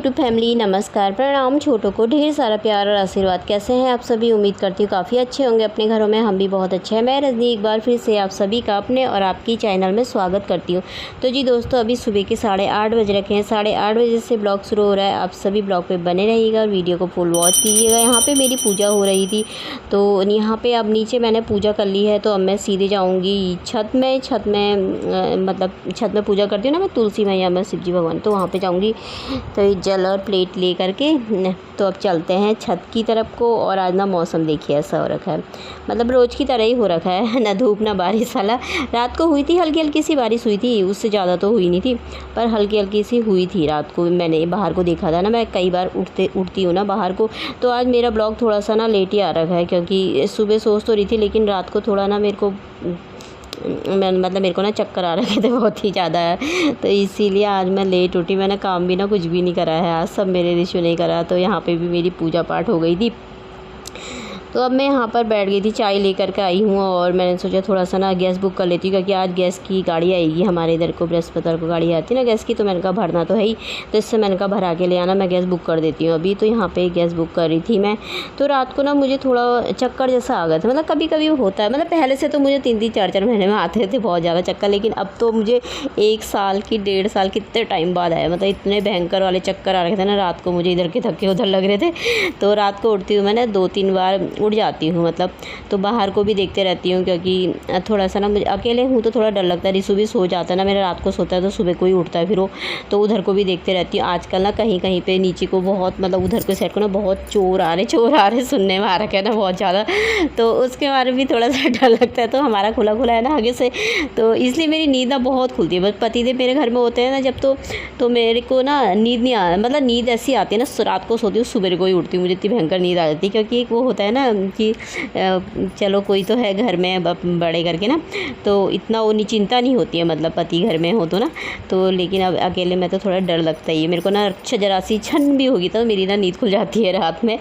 YouTube family, नमस्कार, प्रणाम। छोटों को ढेर सारा प्यार और आशीर्वाद। कैसे हैं आप सभी? उम्मीद करती हूँ काफ़ी अच्छे होंगे अपने घरों में। हम भी बहुत अच्छे हैं। मैं रजनी एक बार फिर से आप सभी का अपने और आपकी चैनल में स्वागत करती हूँ। तो जी दोस्तों, अभी सुबह के 8:30 बज रखे हैं। 8:30 बजे से ब्लॉग शुरू हो रहा है। आप सभी ब्लॉग पे बने रहिएगा और वीडियो को फुल वॉच कीजिएगा। यहाँ पे मेरी पूजा हो रही थी, तो यहाँ पे अब नीचे मैंने पूजा कर ली है, तो अब मैं सीधे जाऊँगी छत में मतलब छत में पूजा करती हूँ ना मैं, तुलसी मैया में, शिव जी भगवान, तो वहाँ पे जाऊँगी। तो ये जल और प्लेट ले करके तो अब चलते हैं छत की तरफ को। और आज ना मौसम देखिए ऐसा हो रखा है, मतलब रोज़ की तरह ही हो रखा है, ना धूप ना बारिश वाला। रात को हुई थी हल्की हल्की सी बारिश हुई थी, उससे ज़्यादा तो हुई नहीं थी, पर हल्की हल्की सी हुई थी रात को। मैंने बाहर को देखा था ना, मैं कई बार उठती हूँ ना बाहर को, तो आज मेरा ब्लॉग थोड़ा सा ना लेट ही आ रखा है, क्योंकि सुबह सोच तो रही थी, लेकिन रात को थोड़ा ना मेरे को ना चक्कर आ रखे थे बहुत ही ज़्यादा है, तो इसीलिए आज मैं लेट उठी। मैंने काम भी ना कुछ भी नहीं करा है आज, सब मेरे रिश्यू नहीं करा। तो यहाँ पे भी मेरी पूजा पाठ हो गई थी। तो अब मैं यहाँ पर बैठ गई थी, चाय लेकर के आई हूँ, और मैंने सोचा थोड़ा सा ना गैस बुक कर लेती हूँ, क्योंकि आज गैस की गाड़ी आएगी हमारे इधर को, बृहस्पतिवार को गाड़ी आती है ना गैस की। तो मैंने कहा भरना तो है ही, तो इससे मैंने कहा भरा के ले आना, मैं गैस बुक कर देती हूँ अभी। तो यहाँ पे गैस बुक कर रही थी मैं। तो रात को ना मुझे थोड़ा चक्कर जैसा आ गया था, मतलब कभी कभी होता है, मतलब पहले से तो मुझे 3-3 4-4 महीने में आते थे बहुत ज़्यादा चक्कर, लेकिन अब तो मुझे 1 साल की 1.5 साल कितने टाइम बाद आया, मतलब इतने भयंकर वाले चक्कर आ रहे थे ना रात को, मुझे इधर के थके उधर लग रहे थे। तो रात को उठती हूँ मैंने 2-3 बार उठ जाती हूँ, मतलब तो बाहर को भी देखते रहती हूँ, क्योंकि थोड़ा सा ना मुझे अकेले हूँ तो थोड़ा डर लगता है। रिसु भी सो जाता है ना मेरा, रात को सोता है तो सुबह को ही उठता है फिर वो, तो उधर को भी देखते रहती हूँ। आजकल ना कहीं कहीं पे नीचे को बहुत, मतलब उधर के साइड को ना बहुत चोर आ रहे सुनने में आ रखा है ना बहुत ज़्यादा, तो उसके बारे में भी थोड़ा सा डर लगता है। तो हमारा खुला खुला है ना आगे से, तो इसलिए मेरी नींद ना बहुत खुलती है। बस पतिदेव मेरे घर में होते हैं ना जब, तो मेरे को ना नींद नहीं आ, मतलब नींद ऐसी आती है ना, रात को सोती हूँ सुबह को ही उठती हूँ, मुझे इतनी भयंकर नींद आ जाती है। क्योंकि एक वो होता है ना कि चलो कोई तो है घर में बड़े करके ना, तो इतना वो चिंता नहीं होती है, मतलब पति घर में हो तो ना। तो लेकिन अब अकेले में तो थोड़ा डर लगता ही है मेरे को ना, जरा सी छन भी होगी तो मेरी ना नींद खुल जाती है रात में।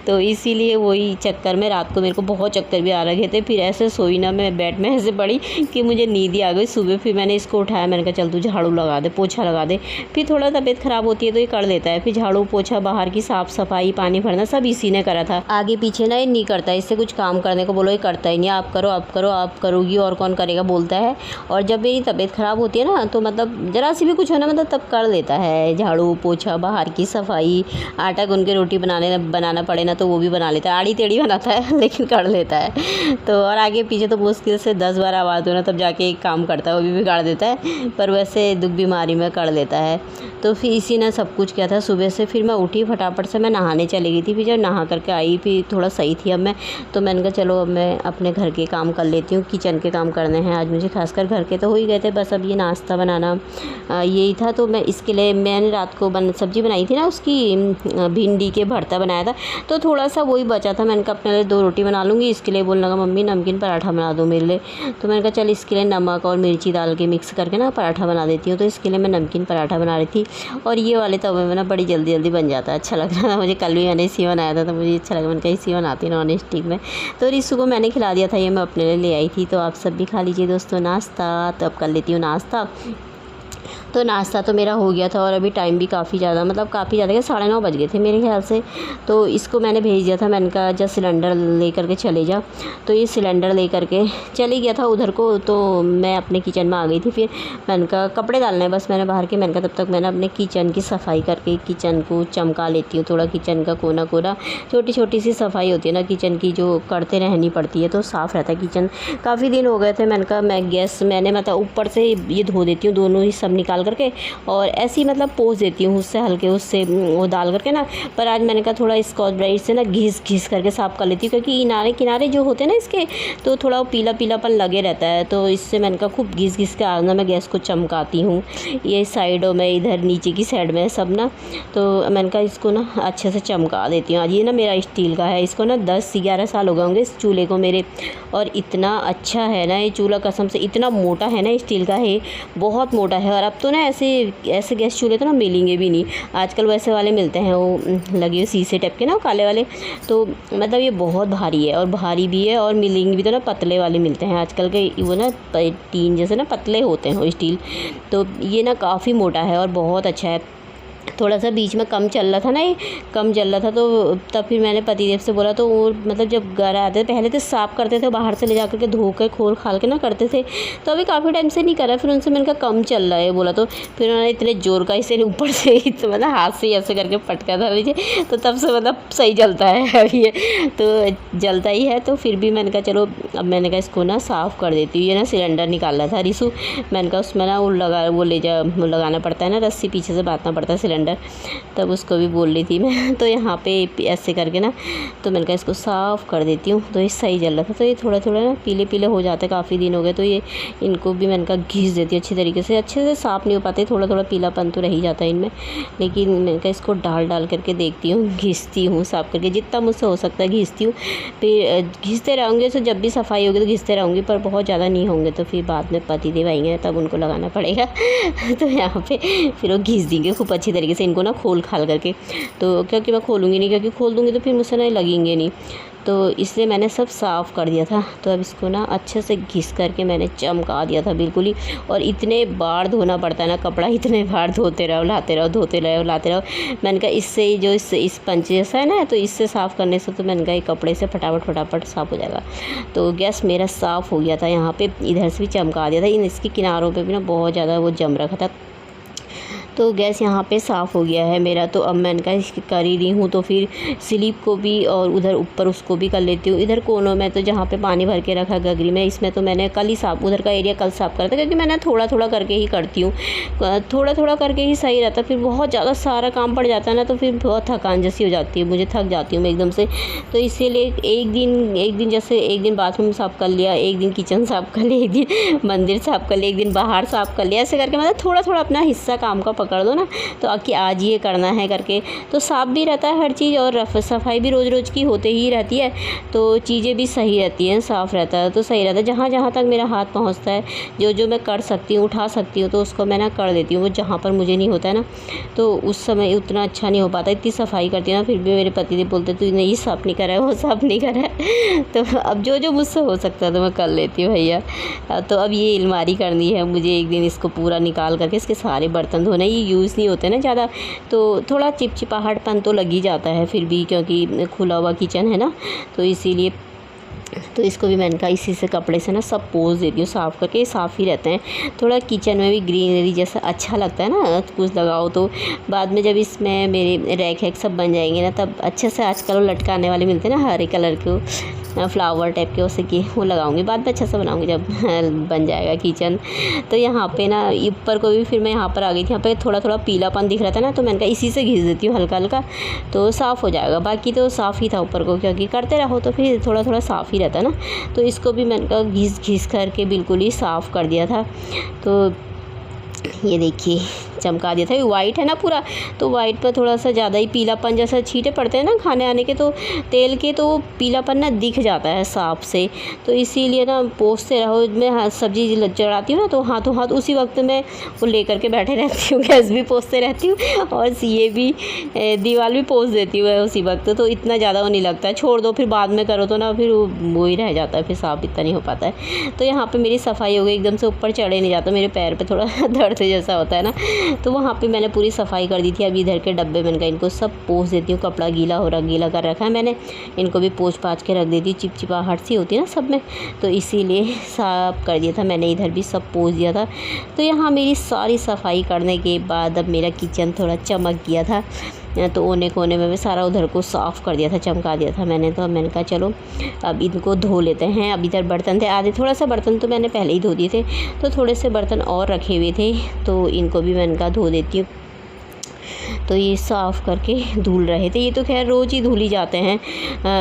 तो इसीलिए वही चक्कर में रात को मेरे को बहुत चक्कर भी आ रहे थे। फिर ऐसे सोई ना मैं बेड में ऐसे पड़ी कि मुझे नींद ही आ गई। सुबह फिर मैंने इसको उठाया, मैंने कहा चल तू झाड़ू लगा दे, पोछा लगा दे। फिर थोड़ा तबीयत ख़राब होती है तो ये कर लेता है, फिर झाड़ू पोछा, बाहर की साफ़ सफाई, पानी भरना सब इसी ने करा था। आगे पीछे ना ये नहीं करता, इससे कुछ काम करने को बोलो ये करता ही नहीं। आप करो, आप करोगी और कौन करेगा बोलता है। और जब मेरी तबीयत ख़राब होती है ना, तो मतलब ज़रा सी भी कुछ हो ना, मतलब तब कर लेता है, झाड़ू पोछा, बाहर की सफाई, आटा गूंद के रोटी बनाना पड़े ना तो वो भी बना लेता है। आड़ी टेढ़ी बनाता है लेकिन कर लेता है। तो और आगे पीछे तो मुश्किल से 10 बार आवाज़ हो ना तब जाके एक काम करता है, वो भी बिगाड़ देता है, पर वैसे दुख बीमारी में कर लेता है। तो फिर इसी ने सब कुछ किया था सुबह से। फिर मैं उठी फटाफट से, मैं नहाने चली गई थी। फिर जब नहा करके आई फिर थोड़ा सही थी अब मैं, तो मैंने कहा चलो अब मैं अपने घर के काम कर लेती हूँ, किचन के काम करने हैं आज मुझे, खासकर घर के तो हो ही गए थे, बस अब ये नाश्ता बनाना यही था। तो मैं इसके लिए मैंने रात को सब्ज़ी बनाई थी ना, उसकी भिंडी के भरता बनाया था, तो थोड़ा सा वही बचा था। मैंने कहा अपने लिए 2 रोटी बना लूँगी। इसके लिए बोलने लगा मम्मी नमकीन पराठा बना दो मेरे लिए, तो मैंने कहा चल इसके लिए नमक और मिर्ची डाल के मिक्स करके ना पराठा बना देती हूँ। तो इसके लिए मैं नमकीन पराठा बना रही थी, और ये वाले तवे में ना बड़ी जल्दी बन जाता है, अच्छा लग रहा था मुझे। कल भी मैंने इसी बनाया था तो मुझे अच्छा लगा, मैंने कहा इसी बनाती नॉन स्टिक में। तो रिसु को मैंने खिला दिया था, ये मैं अपने लिए ले आई थी। तो आप सब भी खा लीजिए दोस्तों नाश्ता। तो अब कर लेती हूँ नाश्ता। तो नाश्ता तो मेरा हो गया था, और अभी टाइम भी काफ़ी ज़्यादा, मतलब काफ़ी ज़्यादा, 9:30 बज गए थे मेरे ख्याल से। तो इसको मैंने भेज दिया था, मैंने कहा जा सिलेंडर ले करके चले जा। तो ये सिलेंडर ले करके चले गया था उधर को। तो मैं अपने किचन में आ गई थी। फिर मैंने कहा कपड़े डालने हैं बस मैंने बाहर के। मैंने कहा तब तक मैंने अपने किचन की सफाई करके किचन को चमका लेती हूँ थोड़ा, किचन का कोना कोना, छोटी छोटी सी सफाई होती है ना किचन की, जो करते रहनी पड़ती है, तो साफ़ रहता है किचन। काफ़ी दिन हो गए थे, मैंने कहा मैं गैस मैंने मतलब ऊपर से ये धो देती हूँ, दोनों ही सब निकाल करके, और ऐसे ही मतलब पोंछ देती हूँ उससे हल्के, उससे वो डाल करके ना। पर आज मैंने कहा थोड़ा स्कॉच ब्राइट से ना घिस करके साफ़ कर लेती हूँ, क्योंकि किनारे जो होते हैं ना इसके, तो थोड़ा पीलापन लगे रहता है। तो इससे मैंने कहा खूब घिस के आज ना मैं गैस को चमकाती हूँ, ये साइडों में, इधर नीचे की साइड में सब ना। तो मैंने कहा इसको ना अच्छे से चमका देती हूँ आज। ये ना मेरा स्टील का है, इसको ना 10-11 साल हो गए होंगे इस चूल्हे को मेरे, और इतना अच्छा है ना ये चूल्हा, कसम से इतना मोटा है ना स्टील का है, बहुत मोटा है। और अब तो ना ऐसे गैस चूल्हे तो ना मिलेंगे भी नहीं आजकल, वैसे वाले मिलते हैं वो लगे हुए शीशे टाइप के ना, काले वाले। तो मतलब ये बहुत भारी है, और भारी भी है, और मिलेंगे भी तो ना पतले वाले मिलते हैं आजकल के, वो ना टीन जैसे ना पतले होते हैं वो स्टील। तो ये ना काफ़ी मोटा है और बहुत अच्छा है। थोड़ा सा बीच में कम चल रहा था ना, ये कम चल रहा था, तो तब फिर मैंने पतिदेव से बोला, तो वो मतलब जब घर आते पहले तो साफ़ करते थे, बाहर से ले जा कर के धो कर खोल खाल के ना करते थे, तो अभी काफ़ी टाइम से नहीं करा। फिर उनसे मैंने कहा कम चल रहा है बोला, तो फिर उन्होंने इतने ज़ोर का इसे ऊपर से तो मतलब हाथ से ही ऐसे करके पटका था मुझे, तो तब से मतलब सही जलता है अभी ये तो जलता ही है। तो फिर भी मैंने कहा चलो, अब मैंने कहा इसको ना साफ़ कर देती हूँ। ये ना सिलेंडर निकाला था रिसू, मैंने कहा उसमें ना वो लगाना पड़ता है ना, रस्सी पीछे से बांधना पड़ता है सिलेंडर, तब उसको भी बोल रही थी मैं। तो यहाँ पे ऐसे करके ना, तो मैंने कहा इसको साफ़ कर देती हूँ। तो ये सही जल रहा था, तो ये थोड़ा थोड़ा ना पीले पीले हो जाते, काफ़ी दिन हो गए, तो ये इनको भी मैंने कहा घिस देती हूँ अच्छी तरीके से। अच्छे से साफ़ नहीं हो पाते, थोड़ा थोड़ा पीलापन तो रह ही जाता है इनमें, लेकिन मैंने कहा इसको डाल करके देखती हूँ, घिसती हूँ साफ़ करके, जितना मुझसे हो सकता है घिसती हूँ। फिर घिसते रहूँगी, तो जब भी सफाई होगी तो घिसते रहूँगी, पर बहुत ज़्यादा नहीं होंगे तो फिर बाद में पतिदेव आएंगे तब उनको लगाना पड़ेगा तो यहाँ पे फिर वो घिस देंगे खूब अच्छी तरीके से इनको ना खोल खाल करके। तो क्योंकि मैं खोलूँगी नहीं, क्योंकि खोल दूँगी तो फिर मुझसे ना लगेंगे नहीं, तो इसलिए मैंने सब साफ़ कर दिया था। तो अब इसको ना अच्छे से घिस करके मैंने चमका दिया था बिल्कुल ही। और इतने बार धोना पड़ता है ना कपड़ा, इतने बार धोते रहो लाते रहो, धोते रहो लाते रहो। मैंने कहा इससे ही जो इस पंच जैसा है ना, तो इससे साफ़ करने से तो मैंने कहा कपड़े से फटाफट साफ़ हो जाएगा। तो गैस मेरा साफ़ हो गया था, यहाँ पे इधर से भी चमका दिया था, इसकी किनारों पे भी ना बहुत ज़्यादा वो जम रखा था। तो गैस यहाँ पे साफ़ हो गया है मेरा। तो अब मैंने कहा इसकी कर ही रही हूँ, तो फिर स्लीप को भी और उधर ऊपर उसको भी कर लेती हूँ। इधर कोनों में तो जहाँ पे पानी भर के रखा गगरी में, इसमें तो मैंने कल ही साफ़, उधर का एरिया कल साफ़ करा था, क्योंकि मैंने थोड़ा थोड़ा करके ही करती हूँ, थोड़ा थोड़ा करके ही सही रहता। फिर बहुत ज़्यादा सारा काम पड़ जाता है ना, तो फिर बहुत थकान जैसी हो जाती है, मुझे थक जाती हूँ मैं एकदम से। तो इसीलिए एक दिन जैसे एक दिन बाथरूम साफ़ कर लिया, एक दिन किचन साफ़ कर लिया, एक दिन मंदिर साफ़ कर लिया, एक दिन बाहर साफ़ कर लिया, ऐसे करके मतलब थोड़ा थोड़ा अपना हिस्सा काम का पकड़ दो ना, तो कि आज ये करना है करके, तो साफ़ भी रहता है हर चीज़, और सफाई भी रोज़ रोज़ की होते ही रहती है, तो चीज़ें भी सही रहती हैं, साफ़ रहता है तो सही रहता है। जहाँ जहाँ तक मेरा हाथ पहुँचता है, जो जो मैं कर सकती हूँ, उठा सकती हूँ, तो उसको मैं ना कर देती हूँ। वो जहाँ पर मुझे नहीं होता है ना, तो उस समय उतना अच्छा नहीं हो पाता, इतनी सफाई करती हूँ ना, फिर भी मेरे पति देव बोलते तू नहीं साफ़ नहीं करा है, वो साफ़ नहीं करा है तो अब जो जो मुझसे हो सकता है तो मैं कर लेती हूँ भैया। तो अब ये अलमारी करनी है मुझे, एक दिन इसको पूरा निकाल करके इसके सारे बर्तन धोने, ये यूज़ नहीं होते ना ज़्यादा, तो थोड़ा चिपचिपाहटपन तो लग ही जाता है फिर भी, क्योंकि खुला हुआ किचन है ना, तो इसीलिए। तो इसको भी मैंने कहा इसी से कपड़े से ना सब पोंछ देती हूँ साफ़ करके, साफ़ ही रहते हैं। थोड़ा किचन में भी ग्रीनरी जैसा अच्छा लगता है ना, कुछ लगाओ तो बाद में जब इसमें मेरे रैक हैक सब बन जाएंगे ना, तब अच्छे से आजकल वो लटकाने वाले मिलते हैं ना हरे कलर के, फ्लावर टाइप के, उसे की वो लगाऊंगी, बाद में अच्छा सा बनाऊंगी जब बन जाएगा किचन। तो यहाँ पे ना ऊपर को भी फिर मैं यहाँ पर आ गई थी, यहाँ पे थोड़ा थोड़ा पीलापन दिख रहा था ना, तो मैंने कहा इसी से घिस देती हूँ हल्का हल्का, तो साफ़ हो जाएगा। बाकी तो साफ़ ही था ऊपर को, क्योंकि करते रहो तो फिर थोड़ा थोड़ा साफ़ ही रहता है ना। तो इसको भी मैंने कहा घिस करके बिल्कुल ही साफ़ कर दिया था। तो ये देखिए चमका दिया था, ये वाइट है ना पूरा, तो वाइट पर थोड़ा सा ज़्यादा ही पीलापन जैसा छींटे पड़ते हैं ना खाने आने के, तो तेल के, तो पीलापन ना दिख जाता है साफ़ से। तो इसीलिए ना पोंछते रहो। मैं सब्ज़ी चढ़ाती हूँ ना, तो हाथों हाथ उसी वक्त मैं वो लेकर के बैठे रहती हूँ, गैस भी पोंछते रहती हूँ और ये भी दीवार भी पोंछ देती हूँ उसी वक्त, तो इतना ज़्यादा वो नहीं लगता है। छोड़ दो, फिर बाद में करो तो ना फिर वो ही रह जाता है, फिर साफ़ इतना नहीं हो पाता है। तो यहाँ पर मेरी सफाई हो गई, एकदम से ऊपर चढ़े नहीं जाता, मेरे पैर पर थोड़ा दर्द जैसा होता है ना, तो वहाँ पे मैंने पूरी सफाई कर दी थी। अब इधर के डब्बे मैंने कहा इनको सब पोंछ देती हूँ, कपड़ा गीला हो रहा, गीला कर रखा है मैंने, इनको भी पोंछ पाछ के रख देती हूँ, चिपचिपाहट सी होती है ना सब में, तो इसीलिए साफ कर दिया था मैंने, इधर भी सब पोंछ दिया था। तो यहाँ मेरी सारी सफाई करने के बाद अब मेरा किचन थोड़ा चमक गया था, तो कोने कोने में भी सारा उधर को साफ़ कर दिया था, चमका दिया था मैंने। तो अब मैंने कहा चलो अब इनको धो लेते हैं। अब इधर बर्तन थे आधे, थोड़ा सा बर्तन तो मैंने पहले ही धो दिए थे, तो थोड़े से बर्तन और रखे हुए थे, तो इनको भी मैंने कहा धो देती हूँ। तो ये साफ़ करके धुल रहे थे। ये तो खैर रोज़ ही धुल ही जाते हैं,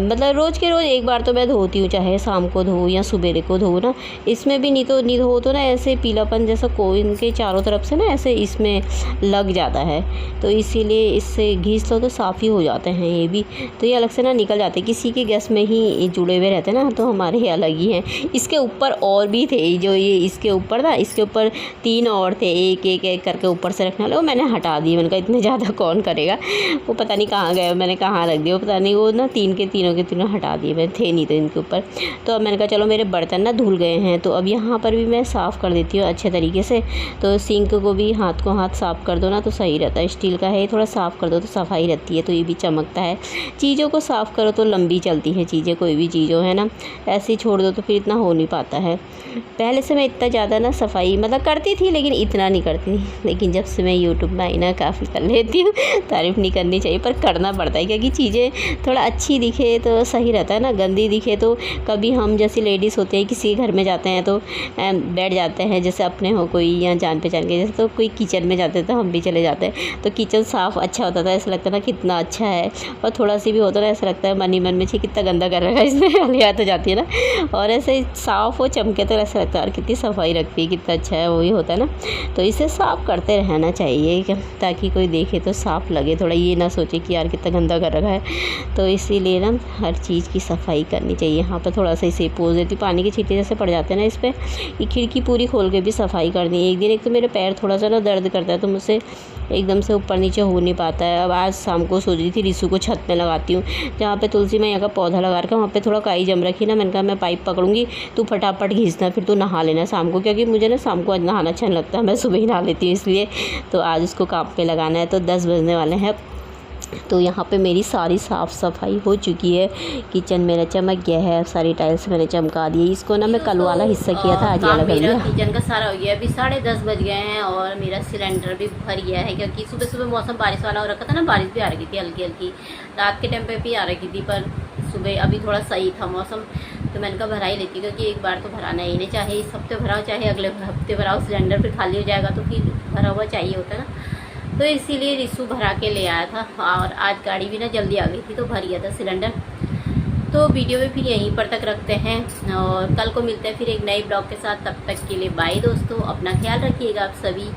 मतलब रोज़ के रोज़ एक बार तो मैं धोती हूँ, चाहे शाम को धो या सुबेरे को धो ना। इसमें भी नहीं धो तो ना ऐसे पीलापन जैसा कोई इनके चारों तरफ से ना ऐसे इसमें लग जाता है, तो इसीलिए इससे घिस लो तो साफ़ ही हो जाते हैं ये भी। तो ये अलग से ना निकल जाते हैं, किसी के गैस में ही जुड़े हुए रहते हैं ना, तो हमारे ये अलग ही हैं। इसके ऊपर और भी थे, जो ये इसके ऊपर था, इसके ऊपर 3 और थे, एक एक एक करके ऊपर से रखने वाले, वो मैंने हटा दिए। मैंने कहा इतने ज़्यादा कौन करेगा। वो पता नहीं कहाँ गए, मैंने कहाँ रख दिया, वो पता नहीं, वो ना तीनों के तीनों हटा दिए, मैंने थे नहीं तो इनके ऊपर। तो अब मैंने कहा चलो मेरे बर्तन ना धुल गए हैं, तो अब यहाँ पर भी मैं साफ़ कर देती हूँ अच्छे तरीके से। तो सिंक को भी हाथ साफ़ कर दो ना तो सही रहता है, स्टील का है, थोड़ा साफ़ कर दो तो सफाई रहती है, तो ये भी चमकता है। चीज़ों को साफ़ करो तो लंबी चलती हैं चीज़ें, कोई भी चीज़ हो, है ना। ऐसे ही छोड़ दो तो फिर इतना हो नहीं पाता है। पहले से मैं इतना ज़्यादा ना सफाई मतलब करती थी, लेकिन इतना नहीं करती थी। लेकिन जब से मैं यूट्यूब में आई ना काफ़ी कर लेती हूँ। तारीफ़ नहीं करनी चाहिए पर करना पड़ता है, क्योंकि चीज़ें थोड़ा अच्छी दिखे तो सही रहता है ना, गंदी दिखे तो कभी हम जैसी लेडीज़ होते हैं किसी घर में जाते हैं तो बैठ जाते हैं, जैसे अपने हो कोई या जान पहचान के, जैसे तो कोई किचन में जाते हैं तो हम भी चले जाते हैं, तो किचन साफ़ अच्छा होता था, ऐसा लगता है ना कितना अच्छा है। और थोड़ा सी भी होता ना ऐसा लगता है मन ही मन में, छी कितना गंदा कर रखा है इसने, याद हो जाती है ना। और ऐसे साफ़ हो चमके तो ऐसा लगता है यार कितनी सफाई रखती है, कितना अच्छा है, वही होता है ना। तो इसे साफ़ करते रहना चाहिए ताकि कोई देखे तो साफ़ लगे, थोड़ा ये ना सोचे कि यार कितना गंदा कर रखा है। तो इसीलिए ना हर चीज़ की सफाई करनी चाहिए। यहाँ पर थोड़ा सा इसे पोंछ देती हूँ, पानी के छींटे जैसे पड़ जाते हैं ना इस पर, ये खिड़की पूरी खोल के भी सफाई करनी है। एक तो मेरे पैर थोड़ा सा ना दर्द करता है, तो मुझसे एकदम से ऊपर नीचे हो नहीं पाता है। अब आज शाम को सोच रही थी रिसू को छत में लगाती हूँ, जहाँ पे तुलसी मैया का पौधा लगा रखा है, वहाँ पे थोड़ा काई जम रखी ना, मैंने कहा मैं पाइप पकड़ूंगी, तू फटाफट घींचना, फिर तू नहा लेना शाम को, क्योंकि मुझे ना शाम को आज नहाना अच्छा नहीं लगता, मैं सुबह ही नहा लेती हूँ इसलिए। तो आज उसको काम पे लगाना है, तो 10 बजने वाले हैं। तो यहाँ पे मेरी सारी साफ़ सफाई हो चुकी है, किचन मेरा चमक गया है, सारी टाइल्स मैंने चमका दी। इसको ना मैं कल वाला हिस्सा किया था, आज ये लगा लिया। किचन का सारा हो गया, अभी 10:30 बज गए हैं और मेरा सिलेंडर भी भर गया है, क्योंकि सुबह सुबह मौसम बारिश वाला हो रखा था ना, बारिश भी आ रही थी हल्की हल्की, रात के टाइम पे भी आ रही थी, पर सुबह अभी थोड़ा सही था मौसम, तो मैंने कहा भरा ही लेती, क्योंकि एक बार तो भराना ही नहीं, चाहे इस हफ्ते भराओ चाहे अगले हफ्ते भराओ, सिलेंडर फिर खाली हो जाएगा तो फिर भरा हुआ चाहिए होता है ना। तो इसीलिए रिसू भरा के ले आया था, और आज गाड़ी भी ना जल्दी आ गई थी तो भर गया था सिलेंडर। तो वीडियो में फिर यहीं पर तक रखते हैं और कल को मिलते हैं फिर एक नए ब्लॉग के साथ। तब तक के लिए बाय दोस्तों, अपना ख्याल रखिएगा आप सभी।